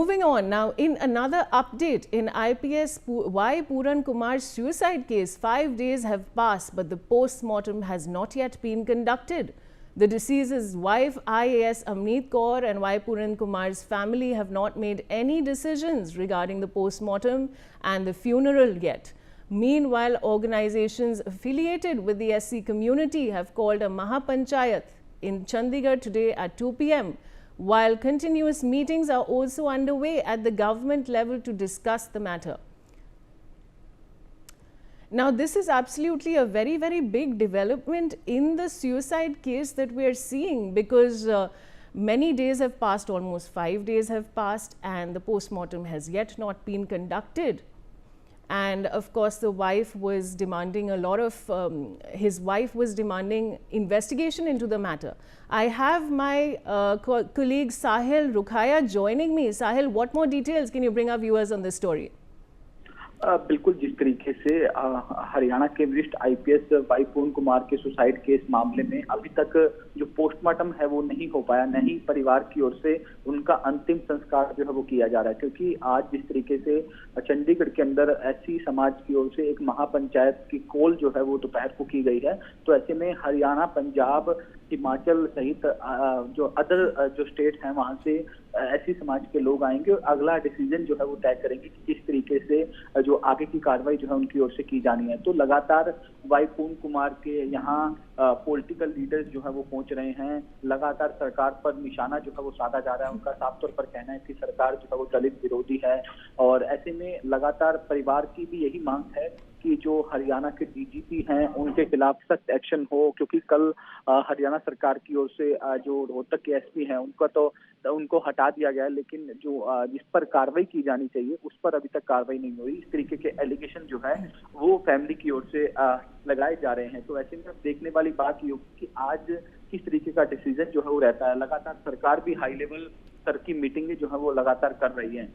Moving on now, in another update in IPS Y. Puran Kumar's suicide case, 5 days have passed, but the post-mortem has not yet been conducted. The deceased's wife, IAS Amneet Kaur, and Y. Puran Kumar's family have not made any decisions regarding the post-mortem and the funeral yet. Meanwhile, organizations affiliated with the SC community have called a Mahapanchayat in Chandigarh today at 2 p.m. while continuous meetings are also underway at the government level to discuss the matter. Now, this is absolutely a very, very big development in the suicide case that we are seeing, because many days have passed, almost 5 days have passed, and the post-mortem has yet not been conducted. And of course, the wife was demanding a lot of, his wife was demanding investigation into the matter. I have my colleague Sahil Rukhaya joining me. Sahil, what more details can you bring our viewers on this story? बिल्कुल, जिस तरीके से हरियाणा के वरिष्ठ IPS Y पूर्ण कुमार के suicide case मामले में अभी तक जो पोस्टमार्टम है वो नहीं हो पाया, नहीं परिवार की ओर से उनका अंतिम संस्कार जो है वो किया जा रहा है, क्योंकि आज जिस तरीके से चंडीगढ़ के अंदर एससी समाज की ओर से एक महापंचायत की कॉल जो है वो दोपहर को की गई है, तो ऐसे में हरियाणा, पंजाब, हिमाचल सहित जो अदर जो स्टेट हैं वहां से एससी समाज के लोग आएंगे और अगला डिसीजन जो है वो तय करेंगे कि किस तरीके से जो आगे की कार्रवाई जो है उनकी ओर से की जानी है। तो लगातार वाई पूर्ण कुमार के यहाँ पॉलिटिकल लीडर्स जो है वो पहुंच रहे हैं, लगातार सरकार पर निशाना जो है वो साधा जा रहा है। उनका साफ तौर पर कहना है कि सरकार जो है वो दलित विरोधी है, और ऐसे में लगातार परिवार की भी यही मांग है कि जो हरियाणा के डीजीपी हैं उनके खिलाफ सख्त एक्शन हो, क्योंकि कल हरियाणा सरकार की ओर से जो रोहतक के एसपी हैं उनको हटा दिया गया है, लेकिन जो जिस पर कार्रवाई की जानी चाहिए उस पर अभी तक कार्रवाई नहीं हुई। इस तरीके के एलिगेशन जो है वो फैमिली की ओर से लगाए जा रहे हैं। तो ऐसे में देखने वाली बात ये होगी कि आज किस तरीके का डिसीजन जो है वो रहता है। लगातार सरकार भी हाई लेवल स्तर की मीटिंगें जो है वो लगातार कर रही है।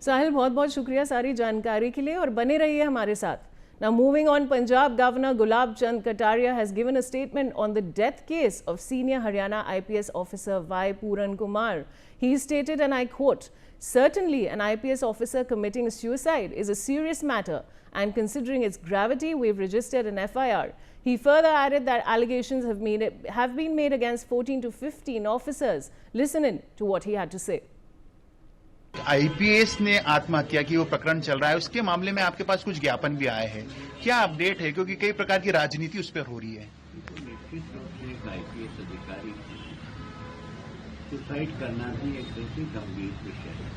साहिल, बहुत बहुत शुक्रिया सारी जानकारी के लिए, और बने रहिए हमारे साथ। Now, moving on, Punjab Governor Gulab Chand Kataria has given a statement on the death case of senior Haryana IPS officer Y. Puran Kumar. He stated, and I quote, "Certainly, an IPS officer committing suicide is a serious matter, and considering its gravity, we've registered an FIR." He further added that allegations have been made against 14 to 15 officers. Listen in to what he had to say. IPS ने आत्महत्या की वो प्रकरण चल रहा है, उसके मामले में आपके पास कुछ ज्ञापन भी आए हैं, क्या अपडेट है? क्योंकि कई प्रकार की राजनीति उस पर हो रही है। निश्चित रूप से एक आईपीएस अधिकारी सुसाइड करना भी एक ऐसी गंभीर विषय है,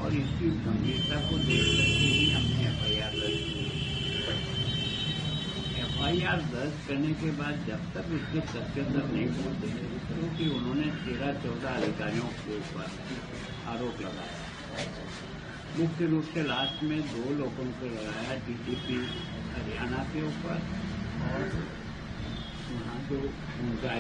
और इसकी गंभीरता को देख करके ही हमने एफआईआर दर्ज की। एफआईआर दर्ज करने के बाद जब तक उसके तथ्य तक नहीं पहुंचे, क्योंकि उन्होंने 13-14 अधिकारियों के ऊपर आरोप लगाया, मुख्य रूप से लास्ट में 2 लोगों को लगाया, डीजीपी हरियाणा के ऊपर और वहाँ जो उनका